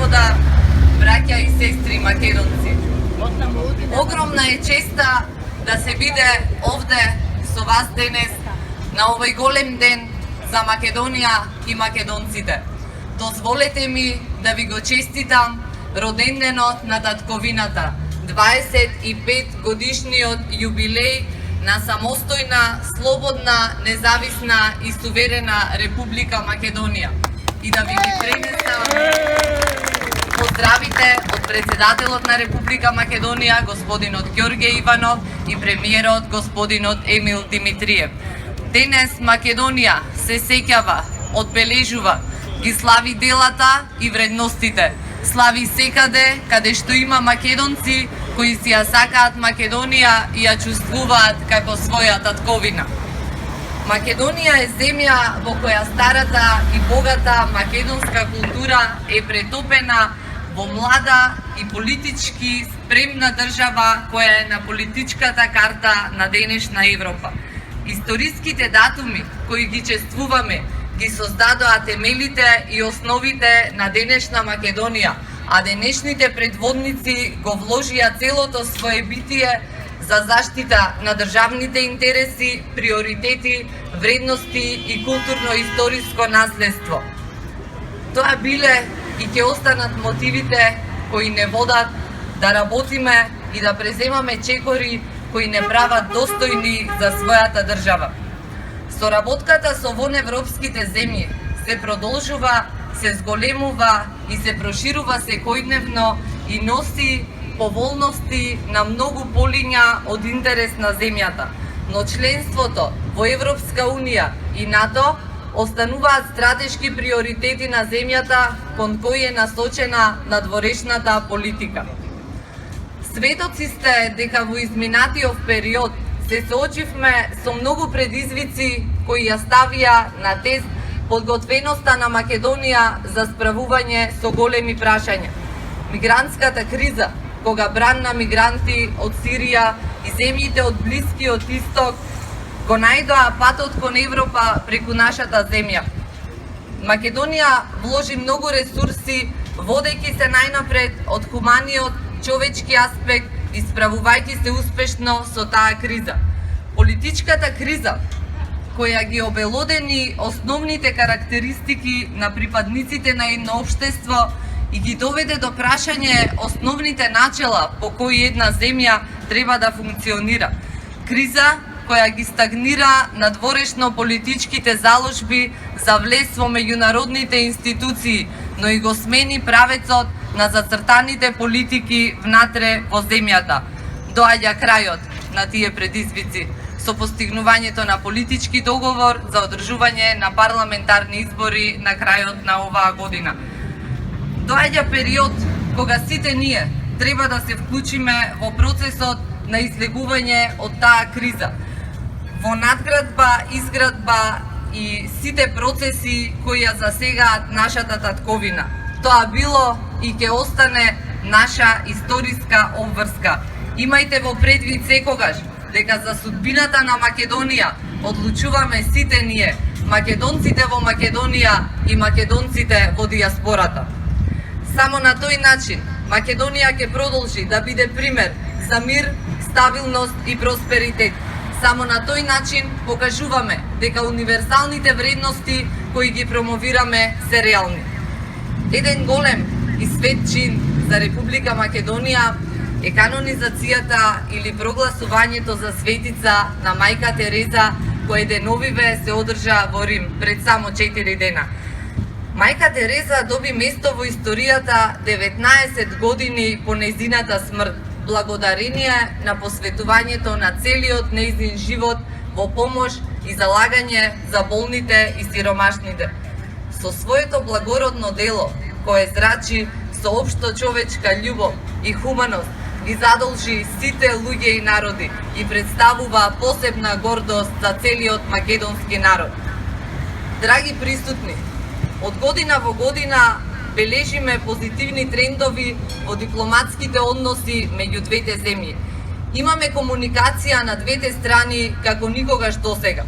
господа, браќа и сестри македонци. Огромна е честа да се биде овде со вас денес на овој голем ден за Македонија и македонците. Дозволете ми да ви го честитам роденденот на татковината, 25 годишниот јубилеј на самостојна, слободна, независна и суверена Република Македонија. И да ви ги пренесам поздравите од председателот на Република Македонија, господинот Ѓорѓе Иванов, и премиерот, господинот Емил Димитриев. Денес Македонија се сеќава, одбележува, ги слави делата и вредностите. Слави секаде каде што има македонци кои си ја сакаат Македонија и ја чувствуваат како своја татковина. Македонија е земја во која старата и богата македонска култура е претопена во млада и политички спремна држава која е на политичката карта на денешна Европа. Историските датуми кои ги чествуваме ги создадоа темелите и основите на денешна Македонија, а денешните предводници го вложија целото свое битие за заштита на државните интереси, приоритети, вредности и културно-историско наследство. Тоа биле и ќе останат мотивите кои не водат да работиме и да преземаме чекори кои не прават достојни за својата држава. Соработката со воневропските земји се продолжува, се зголемува и се проширува секојдневно и носи поволности на многу полиња од интерес на земјата. Но членството во Европска Унија и НАТО остануваат стратешки приоритети на земјата кон кои е насочена надворешната политика. Светоци сте дека во изминатиот период се соочивме со многу предизвици кои ја ставија на тест подготвеноста на Македонија за справување со големи прашања. Мигрантската криза, кога бран на мигранти од Сирија и земјите од Блискиот Исток го најдоа патот кон Европа преку нашата земја. Македонија вложи многу ресурси, водејќи се најнапред од хуманиот човечки аспект и справувајќи се успешно со таа криза. Политичката криза, која ги обелодени основните карактеристики на припадниците на едно општество и ги доведе до прашање основните начела по кои една земја треба да функционира. Криза која ги стагнира надворешно политичките заложби за влез во меѓународните институции, но и го смени правецот на зацртаните политики внатре во земјата. Доаѓа крајот на тие предизвици со постигнувањето на политички договор за одржување на парламентарни избори на крајот на оваа година. Доаѓа период кога сите ние треба да се вклучиме во процесот на излегување од таа криза, во надградба, изградба и сите процеси кои ја засегаат нашата татковина. Тоа било и ќе остане наша историска обврска. Имајте во предвид секогаш дека за судбината на Македонија одлучуваме сите ние, македонците во Македонија и македонците во дијаспората. Само на тој начин Македонија ќе продолжи да биде пример за мир, стабилност и просперитет. Само на тој начин покажуваме дека универсалните вредности кои ги промовираме се реални. Еден голем и свет чин за Република Македонија е канонизацијата или прогласувањето за светица на мајка Тереза, кој деновиве се одржа во Рим пред само 4 дена. Мајка Тереза доби место во историјата 19 години по нејзината смрт, благодарение на посветувањето на целиот нејзин живот во помош и залагање за болните и сиромашните. Со своето благородно дело, кое зрачи со општо човечка љубов и хуманост, ги задолжи сите луѓе и народи и представува посебна гордост за целиот македонски народ. Драги присутни, од година во година бележиме позитивни трендови во дипломатските односи меѓу двете земји. Имаме комуникација на двете страни како никогаш досега.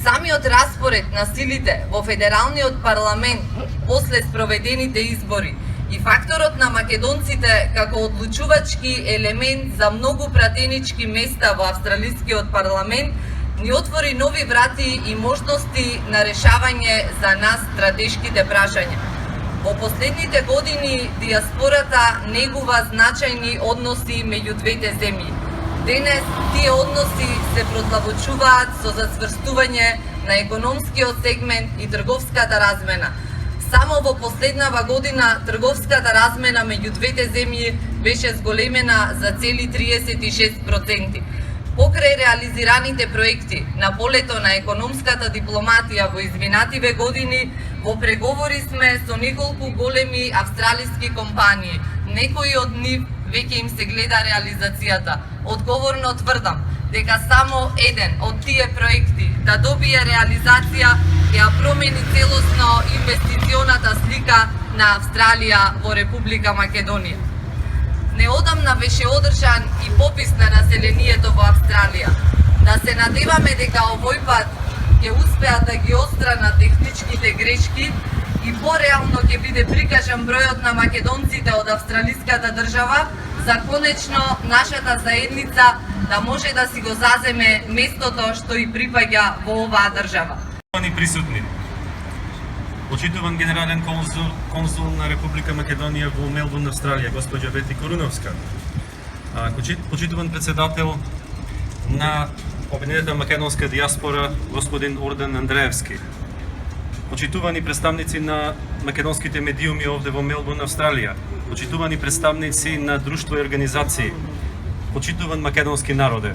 Самиот распоред на силите во Федералниот парламент после спроведените избори И факторот на македонците како одлучувачки елемент за многу пратенички места во австралискиот парламент ни отвори нови врати и можности на решавање за нас стратешките прашања. Во последните години диаспората негува значајни односи меѓу двете земји. Денес тие односи се продлабочуваат со зацврстување на економскиот сегмент и трговската размена. Само во последнава година трговската размена меѓу двете земји беше зголемена за цели 36%. Покрај реализираните проекти на полето на економската дипломатија во изминативе години, во преговори сме со неколку големи австралиски компании. Некои од нив веќе им се гледа реализацијата. Одговорно тврдам дека само еден од тие проекти да добие реализација ја промени целосно инвестиционата слика на Австралија во Република Македонија. Неодамна беше одржан и попис на населението во Австралија. Да се надеваме дека овој пат ќе успеат да ги отстранат техничките грешки и пореално ќе биде прикажан бројот на македонците од австралиската држава, за конечно нашата заедница да може да си го заземе местото што и припаѓа во оваа држава. Присутни. Почитуван генерален консул на Република Македонија во Мелбурн, Австралија, госпоѓа Бети Коруновска. Почитуван председател на Обединетата македонска диаспора, господин Ордан Андреевски. Почитувани представници на македонските медиуми овде во Мелбурн, Австралија. Почитувани представници на друштва и организации. Почитуван македонски народе.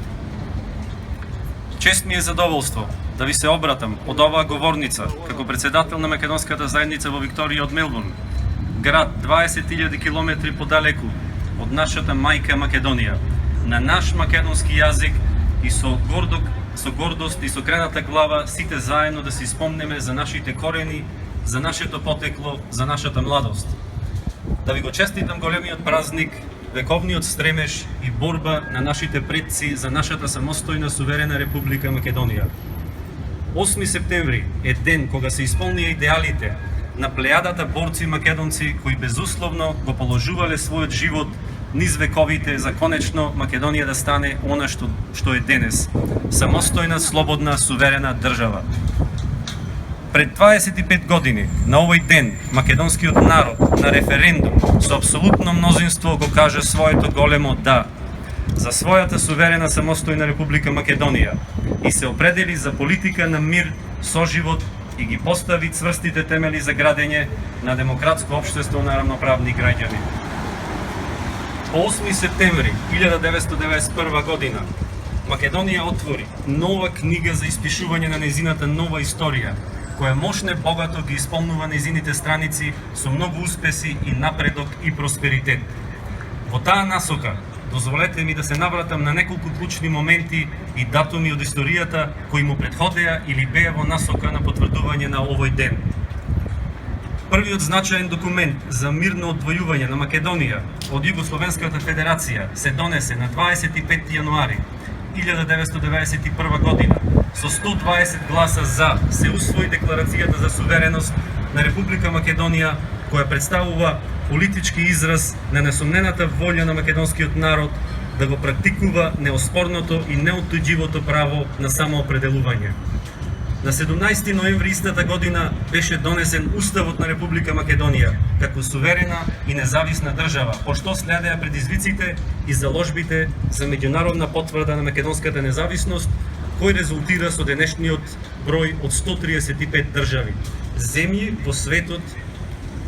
Чест ми е задоволство да ви се обратам од оваа говорница како председател на македонската заедница во Викторија од Мелбурн, град 20.000 километри подалеку од нашата мајка Македонија, на наш македонски јазик и со гордост и со крената глава сите заедно да си спомнеме за нашите корени, за нашето потекло, за нашата младост. Да ви го честитам големиот празник, вековниот стремеж и борба на нашите предци за нашата самостојна суверена Република Македонија. 8 септември е ден кога се исполнија идеалите на плејадата борци македонци кои безусловно го положувале својот живот низ вековите за конечно Македонија да стане она што е денес, самостојна, слободна, суверена држава. Пред 25 години, на овој ден, македонскиот народ на референдум со апсолутно мнозинство го кажа своето големо да за својата суверена самостојна Република Македонија и се определи за политика на мир, соживот и ги постави цврстите темели за градење на демократско општество на рамноправни граѓани. По 8 септември 1991 година Македонија отвори нова книга за испишување на незината нова историја, која мощно богато ги исполнува незините страници со многу успеси и напредок и просперитет. Во таа насока, дозволете ми да се навратам на неколку клучни моменти и датуми од историјата кои му претходеа или беа во насока на потврдување на овој ден. Првиот значаен документ за мирно одвојување на Македонија од Југословенската федерација се донесе на 25 јануари 1991 година. Со 120 гласа за се усвои Декларацијата за сувереност на Република Македонија, која представува политички израз на несомнената волја на македонскиот народ да го практикува неоспорното и неоттуѓивото право на самоопределување. На 17 ноември истата година беше донесен Уставот на Република Македонија како суверена и независна држава, пошто следеа предизвиците и заложбите за меѓународна потврда на македонската независност, кој резултира со денешниот број од 135 држави, земји во светот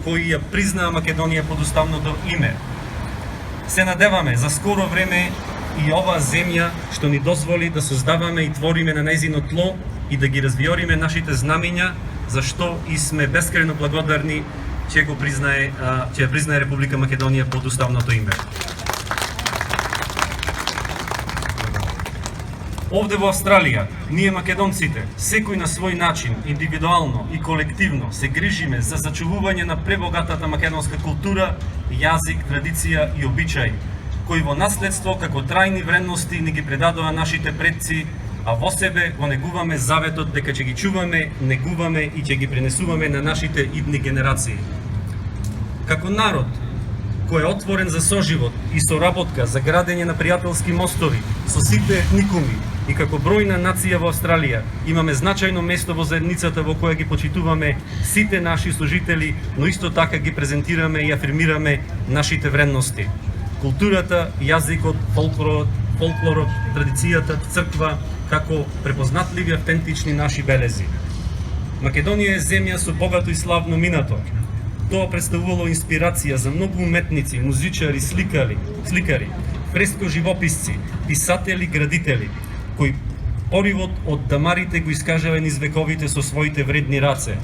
кои ја признаа Македонија под уставното име. Се надеваме за скоро време и оваа земја што ни дозволи да создаваме и твориме на нејзино тло и да ги развиориме нашите знамења, за што и сме бескрајно благодарни че ја признае Република Македонија под уставното име. Овде во Австралија, ние македонците, секој на свој начин, индивидуално и колективно, се грижиме за зачувување на пребогатата македонска култура, јазик, традиција и обичаи, кои во наследство како трајни вредности ни ги предадоа нашите предци, а во себе го негуваме заветот дека ќе ги чуваме, негуваме и ќе ги пренесуваме на нашите идни генерации. Како народ, кој е отворен за соживот и соработка за градење на пријателски мостови со сите етникуми и како бројна нација во Австралија, имаме значајно место во заедницата во која ги почитуваме сите наши служители, но исто така ги презентираме и афирмираме нашите вредности. Културата, јазикот, фолклорот, традицијата, црква, како препознатливи автентични наши белези. Македонија е земја со богато и славно минато. Тоа представувало инспирација за многу уметници, музичари, сликари, фреско живописци, писатели, градители, кои поривот од дамарите го искажале низ вековите со своите вредни раце.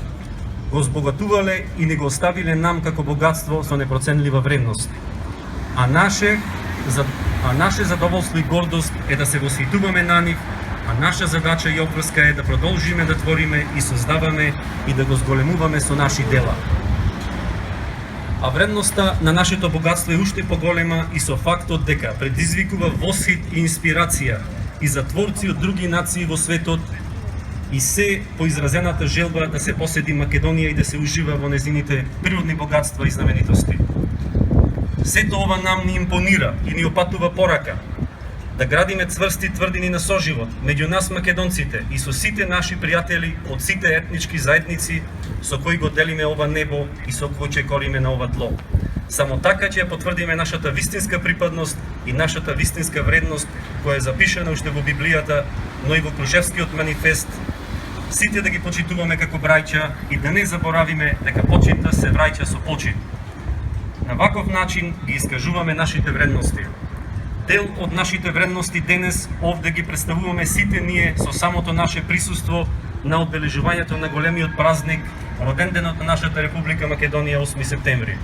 Го збогатувале и не го оставиле нам како богатство со непроценлива вредност. А наше задоволство и гордост е да се восхитуваме на нив, а наша задача и опврска е да продолжиме да твориме и создаваме и да го зголемуваме со наши дела. А вредноста на нашето богатство е уште поголема и со фактот дека предизвикува восхит и инспирација и за творци од други нации во светот и се по изразената желба да се поседи Македонија и да се ужива во незините природни богатства и знаменитости. Сето ова нам ни импонира и ни опатува порака да градиме цврсти тврдини на соживот меѓу нас македонците и со сите наши пријатели од сите етнички заедници со кои го делиме ова небо и со кои ќе кориме на ова тло. Само така ќе потврдиме нашата вистинска припадност и нашата вистинска вредност која е запишана уште во Библијата, но и во Крушевскиот манифест. Сите да ги почитуваме како браќа и да не заборавиме дека почитта се враќа со почит. На ваков начин ги искажуваме нашите вредности. Дел од нашите вредности денес овде ги представуваме сите ние со самото наше присуство на одбележувањето на големиот празник, роденденот на нашата Република Македонија 8 септември.